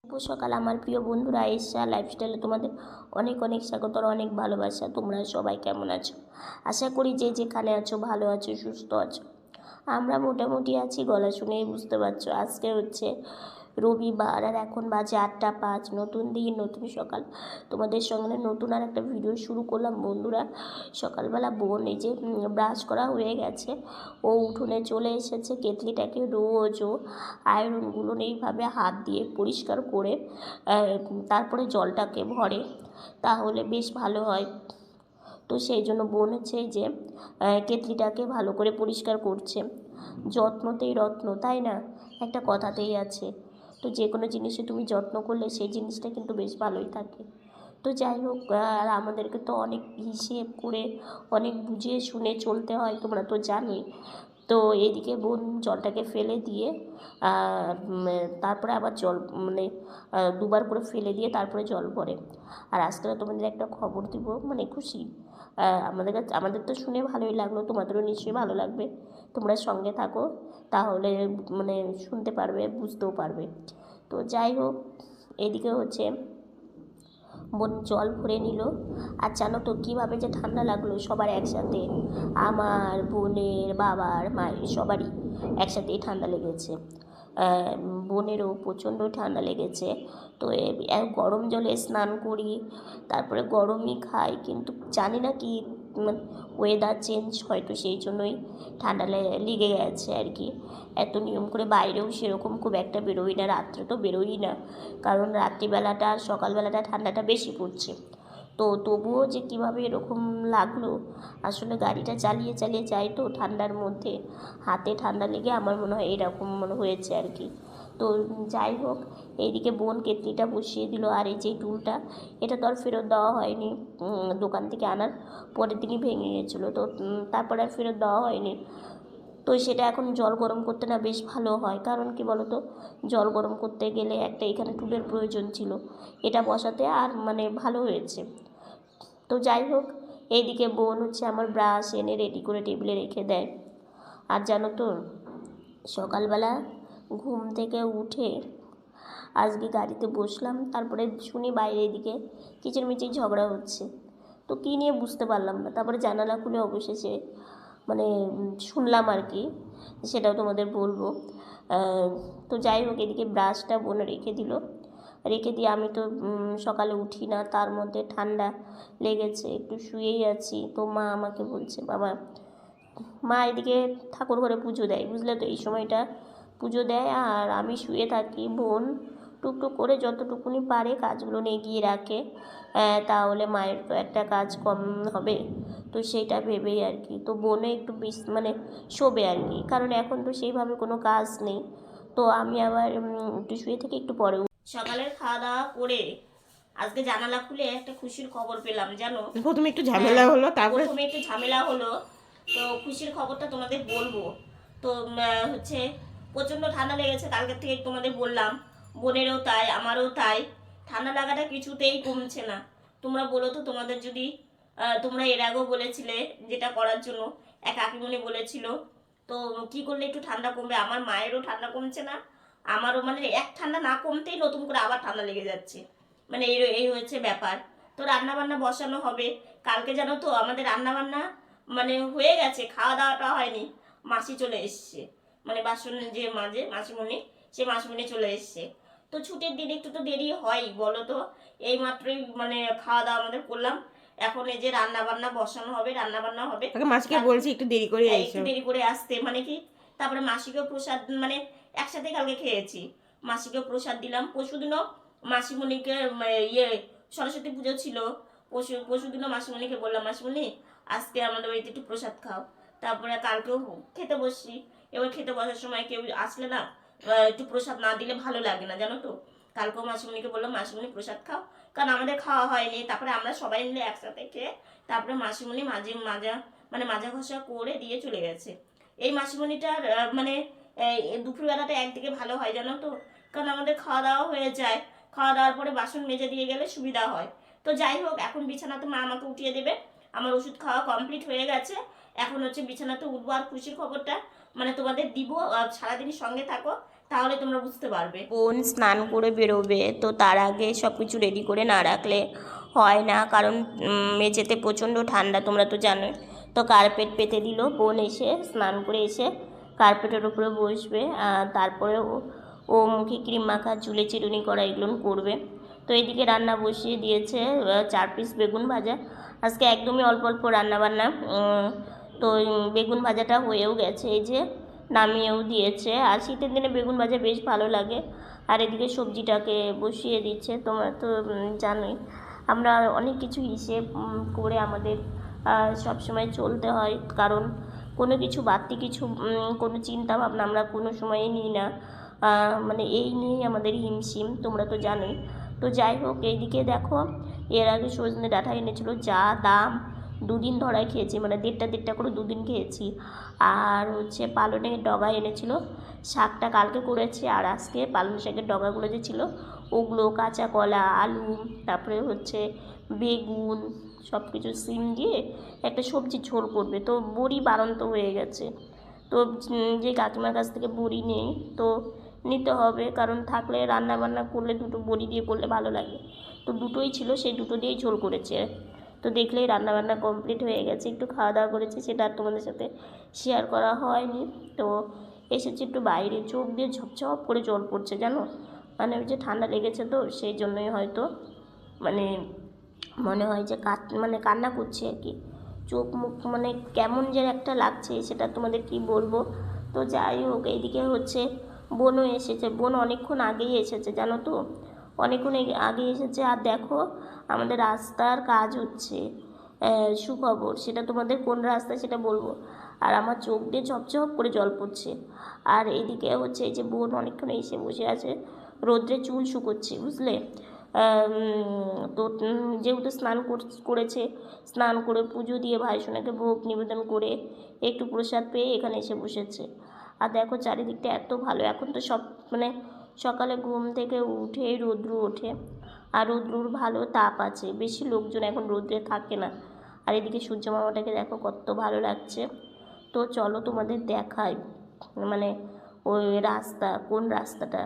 শুভ সকাল আমার প্রিয় বন্ধুরা, আয়েশা লাইফস্টাইলে তোমাদের অনেক অনেক স্বাগত আর অনেক ভালোবাসা। তোমরা সবাই কেমন আছো? আশা করি যে যেখানে আছো ভালো আছো, সুস্থ আছো। আমরা মোটামুটি আছি, গলা শুনেই বুঝতে পারছো। আজকে হচ্ছে রবিবার আর এখন বাজে 8টা 5। নতুন দিন, নতুন সকাল। তোমাদের সঙ্গে নতুন আর একটা ভিডিও শুরু করলাম বন্ধুরা। সকালবেলা বোন এই যে ব্রাশ করা হয়ে গেছে, ও উঠোনে চলে এসেছে। কেতলিটাকে রোজ ও আয়রনগুলো এইভাবে হাত দিয়ে পরিষ্কার করে তারপরে জলটাকে ভরে, তাহলে বেশ ভালো হয়। তো সেই জন্য বোন হচ্ছে যে কেতলিটাকে ভালো করে পরিষ্কার করছে। যত্নতেই রত্ন, তাই না? একটা কথাতেই আছে। তো যে কোনো জিনিসে তুমি যত্ন করলে সেই জিনিসটা কিন্তু বেশ ভালোই থাকে। তো যাই হোক, আর আমাদেরকে তো অনেক হিসেব করে অনেক বুঝিয়ে শুনে চলতে হয়, তোমরা তো জানোই। তো এদিকে বোন জলটাকে ফেলে দিয়ে তারপরে আবার জল দুবার করে ফেলে দিয়ে তারপরে জল ভরে। আর আজকে তোমাদের একটা খবর দিব, খুশি। আমাদের তো শুনে ভালোই লাগলো, তোমাদেরও নিশ্চয়ই ভালো লাগবে। তোমরা সঙ্গে থাকো, তাহলে শুনতে পারবে, বুঝতেও পারবে। তো যাই হোক, এদিকে হচ্ছে বোন জল ভরে নিল। আর জানো তো কীভাবে যে ঠান্ডা লাগলো সবার একসাথে, আমার, বোনের, বাবার, মায়ের, সবারই একসাথেই ঠান্ডা লেগেছে। বোনেরও প্রচণ্ড ঠান্ডা লেগেছে। তো গরম জলে স্নান করি, তারপরে গরমই খাই, কিন্তু জানি না কি ওয়েদার চেঞ্জ, হয়তো সেই জন্যই ঠান্ডা লেগে গেছে আর কি। এত নিয়ম করে বাইরেও সেরকম খুব একটা বেরোই না, রাত্রে তো বেরোই না, কারণ রাত্রিবেলাটা আর সকালবেলাটা ঠান্ডাটা বেশি পড়ছে। তো তবুও যে কীভাবে এরকম লাগলো, আসলে গাড়িটা চালিয়ে চালিয়ে যাই তো ঠান্ডার মধ্যে, হাতে ঠান্ডা লেগে আমার মনে হয় এরকম হয়েছে আর কি। তো যাই হোক, এইদিকে বোন কেতলিটা বসিয়ে দিল। আর এই যে টুলটা, এটা তো আর ফেরত দেওয়া হয়নি, দোকান থেকে আনার পরের দিনই ভেঙে গেছিলো, তো তারপরে আর ফেরত দেওয়া হয়নি। তো সেটা এখন জল গরম করতে না বেশ ভালো হয়, কারণ কি বলো তো, জল গরম করতে গেলে একটা এখানে টুলের প্রয়োজন ছিল, এটা বসাতে আর ভালো হয়েছে। তো যাই হোক, এইদিকে বোন হচ্ছে আমার ব্রাশ এনে রেডি করে টেবিলে রেখে দেয়। আর জানো তো, সকালবেলা ঘুম থেকে উঠে আজকে গাড়িতে বসলাম, তারপরে শুনি বাইরে এদিকে কিচিরমিচির ঝগড়া হচ্ছে। তো কী নিয়ে বুঝতে পারলাম না, তারপরে জানালা খুলে অবশেষে শুনলাম আর কি, সেটাও তোমাদের বলবো। তো যাই হোক, এদিকে ব্রাশটা বোনে রেখে দিল, রেখে দিয়ে আমি তো সকালে উঠি না, তার মধ্যে ঠান্ডা লেগেছে, একটু শুয়েই আছি। তো মা আমাকে বলছে, বাবা, মা এদিকে ঠাকুর ঘরে পুজো দেয়, বুঝলে তো, এই সময়টা পুজো দেয়, আর আমি শুয়ে থাকি। বোন টুকটুক করে যতটুকুনি পারে কাজগুলো এগিয়ে রাখে, তাহলে মায়ের তো একটা কাজ কম হবে, তো সেইটা ভেবেই আর কি। তো বোনে একটু শোবে আর কি, কারণ এখন তো সেইভাবে কোনো কাজ নেই। তো আমি আবার একটু শুয়ে থেকে একটু পরে সকালের খাওয়া দাওয়া করে আজকে জানালা খুলে একটা খুশির খবর পেলাম, জানো। প্রথমে একটু ঝামেলা হলো, তারপরে প্রথমে একটু ঝামেলা হলো, তো খুশির খবরটা তোমাদের বলবো। তো হচ্ছে প্রচণ্ড ঠান্ডা লেগেছে কালকের থেকে, তোমাদের বললাম, বোনেরও তাই, আমারও তাই। ঠান্ডা লাগাটা কিছুতেই কমছে না। তোমরা বলো তো, তোমাদের যদি তোমরা এর আগেও বলেছিলে যেটা করার জন্য, এক কাকিমণি বলেছিল, তো কি করলে একটু ঠান্ডা কমবে? আমার মায়েরও ঠান্ডা কমছে না, আমারও এক ঠান্ডা না কমতেই নতুন করে আবার ঠান্ডা লেগে যাচ্ছে, এই এই হয়েছে ব্যাপার। তো রান্না বান্না বসানো হবে কালকে, জানো তো আমাদের রান্না বান্না হয়ে গেছে, খাওয়া দাওয়াটা হয়নি। মাসি চলে এসছে, বাসন যে মাঝে মাসিমণি, সে মাসিমণি চলে এসছে। তো ছুটির দিন একটু তো দেরি হয়, বলো তো। এই মাত্রই খাওয়া দাওয়া আমাদের করলাম, এখন এই যে রান্না বান্না বসানো হবে, রান্না বান্না হবে। মাসিকে বলছি একটু দেরি করে একটু দেরি করে আসতে, কি তারপরে মাসিকেও প্রসাদ একসাথে কালকে খেয়েছি। মাসিকেও প্রসাদ দিলাম। পরশুদিনও মাসিমণিকে ইয়ে সরস্বতী পুজো ছিল, পরশুদিনও মাসিমণিকে বললাম, মাসিমণি আজকে আমাদের বাড়িতে একটু প্রসাদ খাও। তারপরে কালকেও খেতে বসছি। এবার খেতে বসার সময় কেউ আসলে না, একটু প্রসাদ না দিলে ভালো লাগে না, জানো তো। কালকেও মাসিমণিকে বললাম, মাসিমণি প্রসাদ খাও, কারণ আমাদের খাওয়া হয়নি। তারপরে আমরা সবাই মিলে একসাথে খেয়ে তারপরে মাসিমণি মাজা ঘষা করে দিয়ে চলে গেছে। এই মাসিমণিটার দুপুরবেলাটা একদিকে ভালো হয়, জানো তো, কারণ আমাদের খাওয়া দাওয়া হয়ে যায়, খাওয়া দাওয়ার পরে বাসন মেজে দিয়ে গেলে সুবিধা হয়। তো যাই হোক, এখন বিছানাতে মা আমাকে উঠিয়ে দেবে, আমার ওষুধ খাওয়া কমপ্লিট হয়ে গেছে, এখন হচ্ছে বিছানাতে উঠবো। আর খুশির খবরটা তোমাদের দিব, সারাদিন সঙ্গে থাকো, তাহলে তোমরা বুঝতে পারবে। বোন স্নান করে বেরোবে, তো তার আগে সব কিছু রেডি করে না রাখলে হয় না, কারণ মেঝেতে প্রচণ্ড ঠান্ডা তোমরা তো জানোই। তো কার্পেট পেতে দিল, বোন এসে স্নান করে এসে কার্পেটের উপরে বসবে, আর তারপরে ও মুখে ক্রিম মাখা, চুলে চিরুনি করা এগুলো করবে। তো এদিকে রান্না বসিয়ে দিয়েছে, 4 পিস বেগুন ভাজা। আজকে একদমই অল্প অল্প রান্না বান্না। তো বেগুন ভাজাটা হয়েও গেছে, এই যে নামিয়েও দিয়েছে। আর শীতের দিনে বেগুন ভাজা বেশ ভালো লাগে। আর এদিকে সবজিটাকে বসিয়ে দিচ্ছে। তোমরা তো জানোই আমরা অনেক কিছু হিসেব করে আমাদের সবসময় চলতে হয়, কারণ কোনো কিছু বাড়তি কিছু কোনো চিন্তা ভাবনা আমরা কোনো সময়ই নিই না। মানে এই নিয়েই আমাদের হিমশিম, তোমরা তো জানোই। তো যাই হোক, এইদিকে দেখো এর আগে সজনে ডাঁটা এনেছিল, যা দাম, 2 দিন ধরায় খেয়েছি, মানে দেড়টা করে 2 দিন খেয়েছি। আর হচ্ছে পালনের ডগা এনেছিল, শাকটা কালকে করেছি, আর আজকে পালং শাকের ডগাগুলো যে ছিল ওগুলো, কাঁচা কলা, আলু, তারপরে হচ্ছে বেগুন, সব কিছু সিম দিয়ে একটা সবজি ঝোল করবে। তো বড়ি বাড়ন্ত হয়ে গেছে, তো যে কাকিমার কাছ থেকে বড়ি নেই, তো নিতে হবে, কারণ থাকলে রান্না বান্না করলে দুটো বড়ি দিয়ে করলে ভালো লাগে। তো দুটোই ছিল, সেই দুটো দিয়েই ঝোল করেছে। তো দেখলেই রান্নাবান্না কমপ্লিট হয়ে গেছে, একটু খাওয়া দাওয়া করেছি, সেটা আর তোমাদের সাথে শেয়ার করা হয়নি। তো এসেছি একটু বাইরে, চোখ দিয়ে ঝপঝপ করে জল পড়ছে জানো, মানে ওই যে ঠান্ডা লেগেছে, তো সেই জন্যই হয়তো মানে মনে হয় যে মানে কান্না করছি আর কি। চোখ মুখ মানে কেমন যে একটা লাগছে, সেটা তোমাদের কি বলবো। তো যাই হোক, এইদিকে হচ্ছে বোনও এসেছে, বোন অনেকক্ষণ আগেই এসেছে জানো তো, অনেকক্ষণ আগে এসেছে। আর দেখো আমাদের রাস্তার কাজ হচ্ছে, সুখবর, সেটা তোমাদের কোন রাস্তা সেটা বলবো। আর আমার চোখ দিয়ে ঝপঝপ করে জল পড়ছে। আর এইদিকে হচ্ছে এই যে বোন অনেকক্ষণ এসে বসে আছে, রোদ্রে চুল শুকোচ্ছে বুঝলে। তো যেহেতু স্নান করেছে, স্নান করে পুজো দিয়ে ভাইসোনাকে ভোগ নিবেদন করে একটু প্রসাদ পেয়ে এখানে এসে বসেছে। আর দেখো চারিদিকটা এত ভালো, এখন তো সব মানে সকালে ঘুম থেকে উঠেই রৌদ্র ওঠে, আর রৌদ্রুর ভালো তাপ আছে, বেশি লোকজন এখন রৌদ্রে থাকে না। আর এদিকে সূর্য মামাটাকে দেখো কত ভালো লাগছে। তো চলো তোমাদের দেখাই, মানে ওই রাস্তা, কোন রাস্তাটা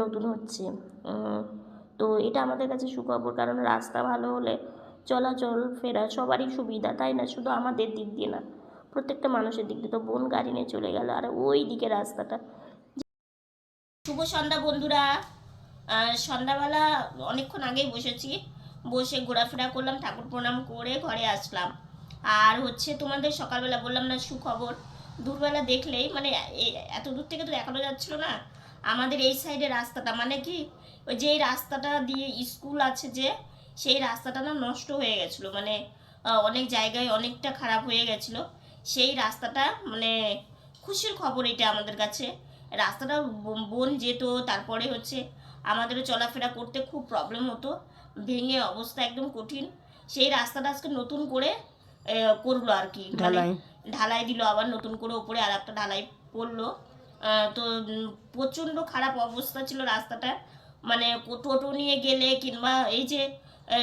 নতুন হচ্ছে। তো এটা আমাদের কাছে সুখবর, কারণ রাস্তা ভালো হলে চলাচল ফেরা সবারই সুবিধা, তাই না? শুধু আমাদের দিক দিয়ে না, প্রত্যেকটা মানুষের দিক দিয়ে। তো বোন গাড়ি নিয়ে চলে গেল, আর ওই দিকে রাস্তাটা। শুভ সন্ধ্যা বন্ধুরা। সন্ধ্যাবেলা অনেকক্ষণ আগেই বসেছি, বসে ঘোরাফেরা করলাম, ঠাকুর প্রণাম করে ঘরে আসলাম। আর হচ্ছে তোমাদের সকালবেলা বললাম না সুখবর, দূরবেলা দেখলেই মানে এত দূর থেকে তো দেখানো যাচ্ছিল না আমাদের এই সাইডে রাস্তাটা, মানে কি ওই যে রাস্তাটা দিয়ে স্কুল আছে যে, সেই রাস্তাটা না নষ্ট হয়ে গেছিলো, মানে অনেক জায়গায় অনেকটা খারাপ হয়ে গেছিলো সেই রাস্তাটা। মানে খুশির খবর এটা আমাদের কাছে। রাস্তাটা বন যেত, তারপরে হচ্ছে আমাদেরও চলাফেরা করতে খুব প্রবলেম হতো, ভেঙে অবস্থা একদম কঠিন। সেই রাস্তাটা আজকে নতুন করে করলো আর কি, মানে ঢালাই দিল, আবার নতুন করে ওপরে আর একটা ঢালাই পড়লো। তো প্রচণ্ড খারাপ অবস্থা ছিল রাস্তাটা, মানে টোটো নিয়ে গেলে কিংবা এই যে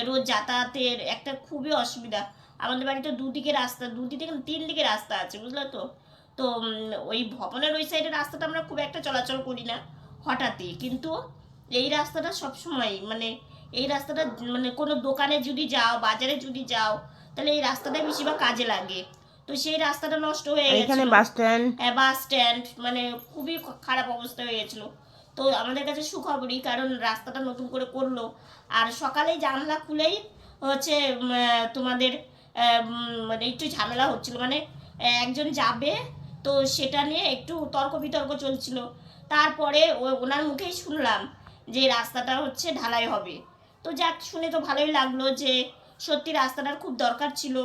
রোজ যাতায়াতের একটা খুবই অসুবিধা। আমাদের বাড়িতে দুদিকে রাস্তা, দুদিকে 3 দিকে রাস্তা আছে বুঝলে তো। তো ওই ভবনের ওই সাইডের রাস্তাটা আমরা খুব একটা চলাচল করি না হঠাৎই, কিন্তু এই রাস্তাটা সবসময় মানে এই রাস্তাটা মানে কোনো দোকানে যদি যাও, বাজারে যদি যাও, তাহলে এই রাস্তাটাই বেশিরভাগ কাজে লাগে। তো সেই রাস্তাটা নষ্ট হয়ে গেছে, এখানে বাস স্ট্যান্ড, বাস স্ট্যান্ড, মানে খুবই খারাপ অবস্থা হয়ে গেছিলো। তো আমাদের কাছে সুখবরই, কারণ রাস্তাটা নতুন করে করলো। আর সকালেই জানলা খুলেই হচ্ছে তোমাদের মানে একটু ঝামেলা হচ্ছিল, মানে একজন যাবে, তো সেটা নিয়ে একটু তর্ক বিতর্ক চলছিল। তারপরে ওনার মুখেই শুনলাম যে রাস্তাটা হচ্ছে ঢালাই হবে। তো যাক, শুনে তো ভালোই লাগলো যে সত্যি রাস্তাটার খুব দরকার ছিল।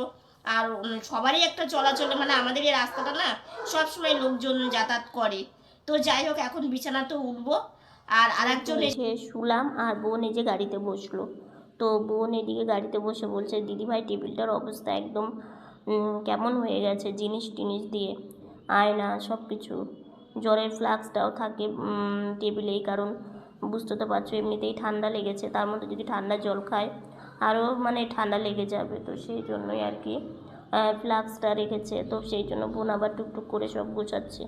আর সবারই একটা চলাচলে, মানে আমাদের এই রাস্তাটা না সবসময় লোকজন যাতায়াত করে। তো যাই হোক, এখন বিছানা তো উঠবো, আর আরেকজন এসে শুলাম, আর বোন এই যে গাড়িতে বসলো। তো বোন এদিকে গাড়িতে বসে বলছে, দিদিভাই টেবিলটার অবস্থা একদম কেমন হয়ে গেছে, জিনিস টিনিস দিয়ে, আয়না সব কিছু, জলের ফ্লাক্সটাও থাকে টেবিলেই, কারণ বুঝতে তো পারছো এমনিতেই ঠান্ডা লেগেছে, তার মধ্যে যদি ঠান্ডা জল খায় আরও মানে ঠান্ডা লেগে যাবে। তো সেই জন্যই আর কি ফ্লাক্সটা রেখেছে। তো সেই জন্য বোন আবার টুকটুক করে সব গোছাচ্ছে।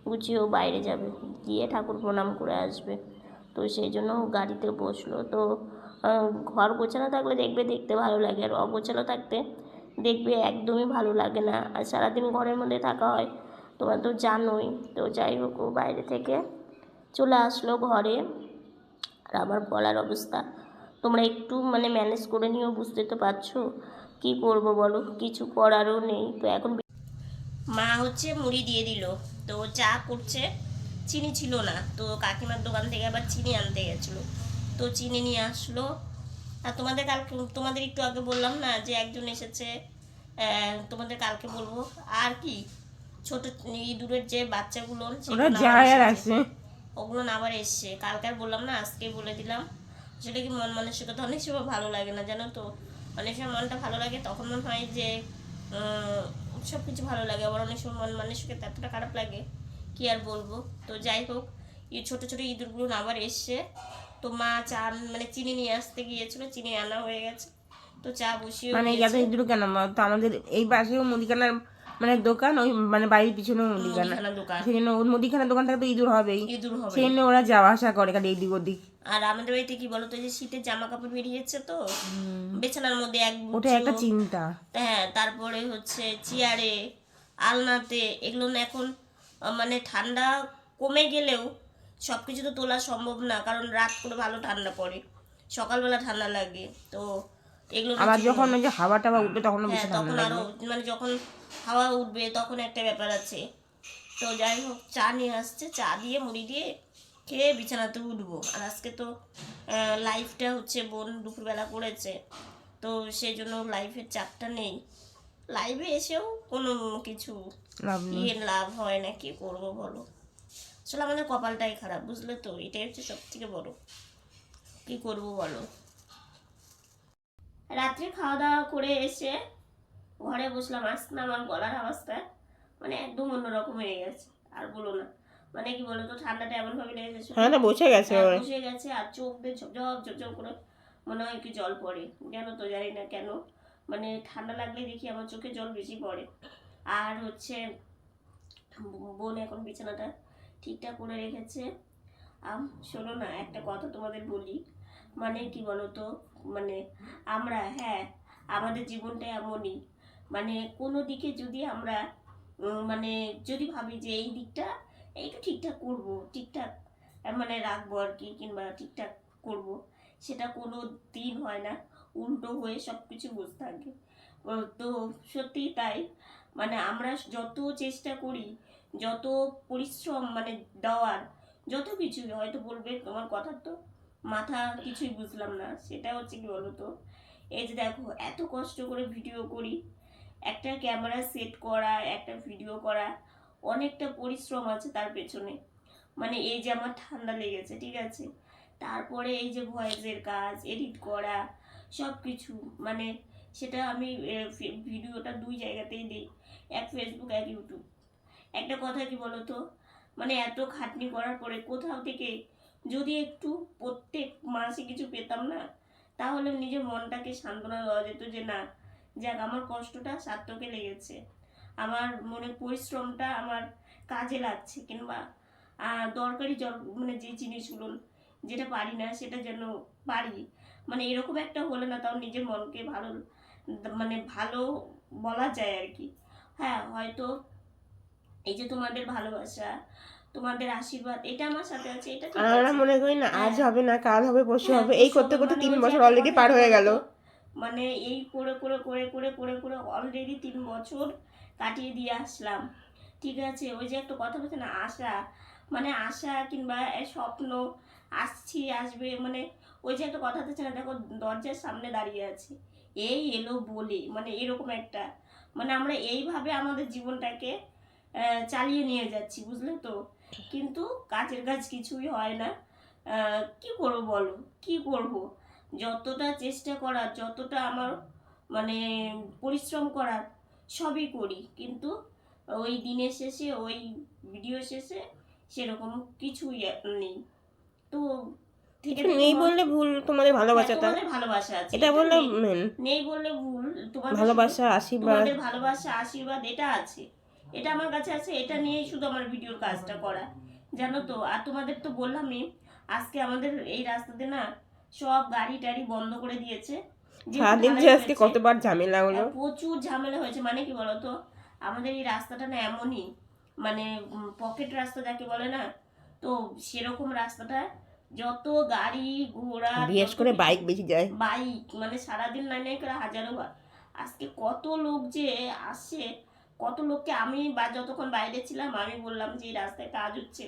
গুছিয়েও বাইরে যাবে, গিয়ে ঠাকুর প্রণাম করে আসবে। তো সেই জন্য গাড়িতে বসলো। তো ঘর গোছানো থাকলে দেখবে দেখতে ভালো লাগে, আর অগোছানো থাকতে দেখবে একদমই ভালো লাগে না। আর সারাদিন ঘরের মধ্যে থাকা হয়, তোমরা তো জানোই। তো যাই হোক, ও বাইরে থেকে চলে আসলো ঘরে। আর আমার গলার অবস্থা তোমরা একটু মানে ম্যানেজ করে নিও, বুঝতে তো পারছো। কী করবো বলো, কিছু করারও নেই। তো এখন মা হচ্ছে মুড়ি দিয়ে দিল, তো চা করছে। চিনি ছিল না, তো কাকিমার দোকান থেকে আবার চিনি আনতে গেছিলো, তো চিনি নিয়ে আসলো। আর তোমাদের একটু আগে বললাম না যে একজন এসেছে, তোমাদের কালকে বলবো। আর কি ছোট ইঁদুরের যে বাচ্চাগুলো ওরা যায় আর আসে। ওগুলো না আবার এসছে কালকে, আর বললাম না, আজকেই বলে দিলাম। সেটা কি মন মানসিকতা অনেক সময় ভালো লাগে না, জানো তো। অনেক সময় মনটা ভালো লাগে, তখন মনে হয় যে সব কিছু ভালো লাগে। আবার অনেক সময় মন মানসিকতা এতটা খারাপ লাগে, কি আর বলবো। তো যাই হোক, এই ছোটো ছোটো ইঁদুরগুলো না আবার এসছে। তো মা চা মানে চিনি নিয়ে আসতে গিয়েছিলো, চিনি আনা হয়ে গেছে। তো চা বসিয়ে মানে এত ইঁদুর কেন? তো আমাদের এই পাশেও মুদিখানার মানে দোকান, ওই মানে বাড়ির পিছনে মুদিখানা দোকান, সেই জন্য ওই মুদিখানার দোকান থেকে তো ইঁদুর হবেই, ইঁদুর হবে। সেই জন্য ওরা যাওয়া আসা করে খালি এদিক ওদিক। আর আমাদের বাড়িতে কি বলতো, যে শীতের জামা কাপড় বেরিয়েছে, তো বিছানার মধ্যে এক ওটা একটা চিন্তা। হ্যাঁ, তারপরে হচ্ছে চেয়ারে, আলনাতে, এগুলো না এখন মানে ঠান্ডা কমে গেলেও সব কিছু তো তোলা সম্ভব না, কারণ রাত করে ভালো ঠান্ডা পড়ে, সকালবেলা ঠান্ডা লাগে। তো এগুলো আবার যখন ওই যে হাওয়া টাওয়া উঠবে তখন হ্যাঁ, তখন আরো মানে যখন হাওয়া উঠবে তখন একটা ব্যাপার আছে। তো যাই হোক, চা নিয়ে আসছে, চা দিয়ে মুড়ি দিয়ে খেয়ে বিছানাতে উঠবো। আর আজকে তো লাইফটা হচ্ছে বোন দুপুরবেলা করেছে, তো সেই জন্য লাইফের চাপটা নেই। লাইভে এসেও কোনো কিছু লাভ হয় না, কি করবো বলো। আসলে আমাদের কপালটাই খারাপ, বুঝলে তো, এটাই হচ্ছে সব থেকে বড়। কি করবো বলো। রাত্রে খাওয়া দাওয়া করে এসে ঘরে বসলাম, আসতে না আমার গলার অবস্থা মানে একদম অন্যরকম হয়ে গেছে। আর বলো না, মানে কি বলতো, ঠান্ডাটা এমন ভাবে লেগেছে, হ্যাঁ না বসে গেছে, বসে গেছে। আর চোখ দিয়ে ঝপঝপ ঝপঝপ করে মনে হয় কি জল পড়ে, কেন তো জানি না কেন। মানে ঠান্ডা লাগলে দেখি আমার চোখে জল বেশি পড়ে। আর হচ্ছে বোন এখন বিছানাটা ঠিকঠাক করে রেখেছে। শোনো না, একটা কথা তোমাদের বলি, মানে কি বলতো, মানে আমরা, হ্যাঁ, আমাদের জীবনটা এমনই, মানে কোনো দিকে যদি আমরা মানে যদি ভাবি যে এই দিকটা একটু ঠিকঠাক করব, ঠিকঠাক মানে রাখবো আর কি, কিংবা ঠিকঠাক করব, সেটা কোনো দিন হয় না, উল্টো হয়ে সব কিছু বসে থাকে। তো সত্যিই তাই, মানে আমরা যত চেষ্টা করি, যত পরিশ্রম মানে দেওয়ার, যত কিছু হয়তো বলবে তোমার কথা তো মাথা কিছুই বুঝলাম না, সেটা হচ্ছে কি বলতো, এই যে দেখো এত কষ্ট করে ভিডিও করি, একটা ক্যামেরা সেট করা, একটা ভিডিও করা, অনেকটা পরিশ্রম আছে তার পেছনে। মানে এই যে আমার ঠান্ডা লেগেছে, ঠিক আছে, তারপরে এই যে ভয়েসের কাজ, এডিট করা, সব কিছু, মানে সেটা আমি ভিডিওটা দুই জায়গাতেই দিই, এক ফেসবুক এক ইউটিউব। একটা কথা কি বলতো, মানে এত খাটনি করার পরে কোথাও থেকে যদি একটু প্রত্যেক মাসে কিছু পেতাম না, তাহলে নিজের মনটাকে সান্ত্বনা দেওয়া যেত যে না, যাক আমার কষ্টটা সার্থকে লেগেছে, আমার মনের পরিশ্রমটা আমার কাজে লাগছে, কিংবা দরকারি মানে যে জিনিসগুলো যেটা পারি না সেটা যেন পারি, মানে এরকম একটা হলে না, তাও নিজের মনকে ভালো মানে ভালো বলা যায় আর কি। হ্যাঁ, হয়তো এই যে তোমাদের ভালোবাসা, তোমাদের আশীর্বাদ, এটা আমার সাথে আছে, এটা ঠিক আমরা আছে। মনে করি না আজ হবে না কাল হবে পরশু হ্যাঁ, হবে, এই করতে করতে 3 বছর অলরেডি পার হয়ে গেল। মানে এই করে করে করে করে করে করে অলরেডি 3 বছর কাটিয়ে দিয়ে আসলাম, ঠিক আছে। ওই যে একটা কথা বলছে না, আশা, মানে আশা কিংবা স্বপ্ন আসছি আসবে, মানে ওই যে একটা কথা হচ্ছে না, দেখো দরজার সামনে দাঁড়িয়ে আছে, এই এলো বলে, মানে এরকম একটা, মানে আমরা এইভাবে আমাদের জীবনটাকে চালিয়ে নিয়ে যাচ্ছি, বুঝলে তো। কিন্তু কাজের কাজ কিছুই হয় না। কি করবো বলো, কি করব, যতটা চেষ্টা করার, যতটা আমার মানে পরিশ্রম করার সবই করি, কিন্তু ওই দিনের শেষে, ওই ভিডিও শেষে সেরকম কিছুই নেই। তো কিছু নেই বললে ভুল, তোমাদের ভালোবাসাটা, তোমাদের ভালোবাসা আছে, এটা বললে মেন, নেই বললে ভুল, তোমাদের ভালোবাসা আশীর্বাদ, তোমাদের ভালোবাসা আশীর্বাদ এটা আছে, এটা আমার কাছে আছে, এটা নিয়েই শুধু আমার ভিডিওর কাজটা করা, জানো তো। আর তোমাদের তো বললামই, আজকে আমাদের এই রাস্তাতে না সব গাড়ি টাড়ি বন্ধ করে দিয়েছে। যেহেতু সারাদিন যে ঢালাই আজকে হয়েছে, কতবার ঝামেলা হলো। প্রচুর ঝামেলা হয়েছে। মানে কি বলতো, আমাদের এই রাস্তাটা না এমনই, মানে পকেট রাস্তা যাকে বলে না, তো সেরকম রাস্তাটা যত গাড়ি ঘোড়া, বিশেষ করে বাইক বেশি যায়। বাইক মানে সারাদিন নাই নাই করে হাজারো আজকে কত লোক যে আসে, কত লোককে আমি বা যতক্ষণ বাইরে ছিলাম আমি বললাম যে এই রাস্তায় কাজ হচ্ছে,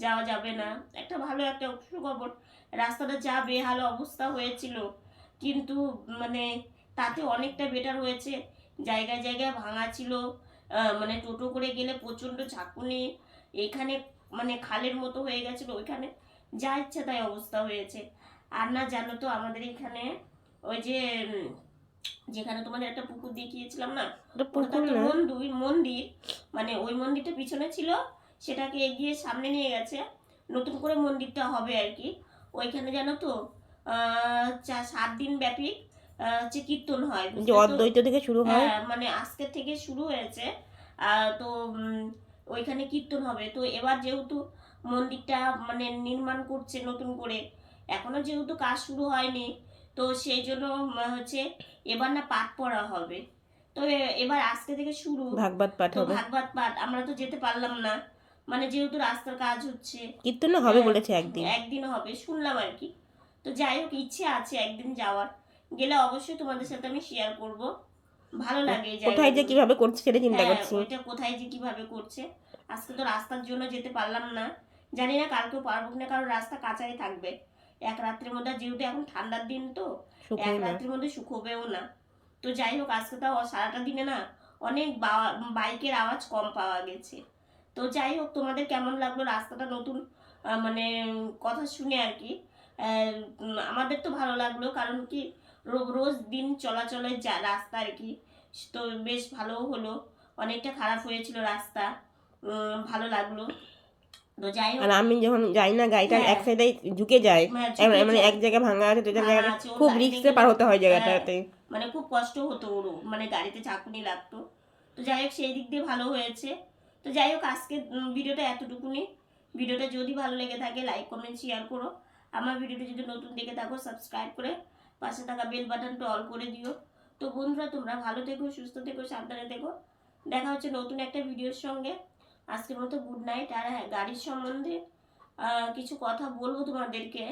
যাওয়া যাবে না। একটা ভালো একটা সুখবর, রাস্তাটা যা বেহাল অবস্থা হয়েছিল, কিন্তু মানে তাতে অনেকটা বেটার হয়েছে। জায়গায় জায়গায় ভাঙা ছিল, মানে টোটো করে গেলে প্রচণ্ড ঝাঁকুনি, এখানে মানে খালের মতো হয়ে গেছিলো, ওইখানে যা ইচ্ছা তাই অবস্থা হয়েছে। আর না জানো তো আমাদের এখানে ওই যে যেখানে তোমাদের একটা পুকুর দেখিয়েছিলাম না, ওটা ওটা তো পুকুর একটা না, মন্দির, মানে ওই মন্দিরটা পিছনে ছিল, সেটাকে এগিয়ে সামনে নিয়ে গেছে, নতুন করে মন্দিরটা হবে আর কি। ওইখানে জানো তো 7 দিন ব্যাপী হচ্ছে কীর্তন হয়, যে বুঝলে তো। অদ্বৈত থেকে শুরু হয়। হ্যাঁ, মানে আজকের থেকে শুরু হয়েছে। তো ওইখানে কীর্তন হবে। তো এবার যেহেতু মন্দিরটা মানে নির্মাণ করছে নতুন করে, এখনো যেহেতু কাজ শুরু হয়নি, তো সেই জন্য হচ্ছে এবার না পাঠ পড়া হবে। তো এবার আজকে থেকে শুরু, ভাগবত পাঠ তো হবে। ভাগবত পাঠ আমরা তো যেতে পারলাম না, মানে যেহেতু রাস্তার কাজ হচ্ছে। কীর্তন হবে বলেছে একদিন। একদিন হবে শুনলাম আর কি। তো যাই হোক, ইচ্ছে আছে একদিন যাওয়ার, গেলে অবশ্যই তোমাদের সাথে আমি শেয়ার করব। ভালো লাগে এই কোথায় যে জায়গাগুলো। কিভাবে করছে সেটা চিন্তা হ্যাঁ, করছি। ওইটা কোথায় যে কিভাবে করছে। আজকে তো রাস্তার জন্য যেতে পারলাম না, জানি না কালকেও পারবো না, কারণ রাস্তা কাঁচাই থাকবে এক রাত্রের মধ্যে, যেহেতু এখন ঠান্ডার দিন তো শুকোয় এক না। রাত্রের মধ্যে শুকোবেও না। তো যাই হোক, আজকে তাও সারাটা দিনে না অনেক বাইকের আওয়াজ কম পাওয়া গেছে। তো যাই হোক, তোমাদের কেমন লাগলো রাস্তাটা নতুন, মানে কথা শুনে আর কি। আমাদের তো ভালো লাগলো, কারণ কি রোজ দিন চলাচলের যা রাস্তা আর কি, তো বেশ ভালো হলো। অনেকটা খারাপ হয়েছিল রাস্তা, ভালো লাগলো। তো যাই হোক, আর আমি যখন যাই না, গাড়িটা হ্যাঁ, এক সাইডে ঝুঁকে যায়, হ্যাঁ, ঝুঁকে মানে যায়। এক জায়গায় ভাঙা আছে, দুটো ভাঙা জায়গাটা আছে, ওর খুব লাইনে রিস্কে গেলে পার হতে হয় হ্যাঁ, জায়গাটাতে। মানে খুব কষ্ট হতো ওরও, মানে গাড়িতে ঝাঁকুনি লাগতো। তো যাই হোক, সেই দিক দিয়ে ভালো হয়েছে। তো যাই হোক, আজকে ভিডিওটা এতটুকুনি। ভিডিওটা যদি ভালো লেগে থাকে লাইক কমেন্ট শেয়ার করো। আমার ভিডিওটা যদি নতুন দেখে থাকো সাবস্ক্রাইব করে পাশে থাকা বেল বাটনটা অল করে দিও। তো বন্ধুরা, তোমরা ভালো থেকো, সুস্থ থেকো, সাবধানে থেকো। দেখা হচ্ছে নতুন একটা ভিডিওর সঙ্গে। আজকের মতো গুড নাইট। আর হ্যাঁ, গাড়ির সম্বন্ধে কিছু কথা বলবো তোমাদেরকে।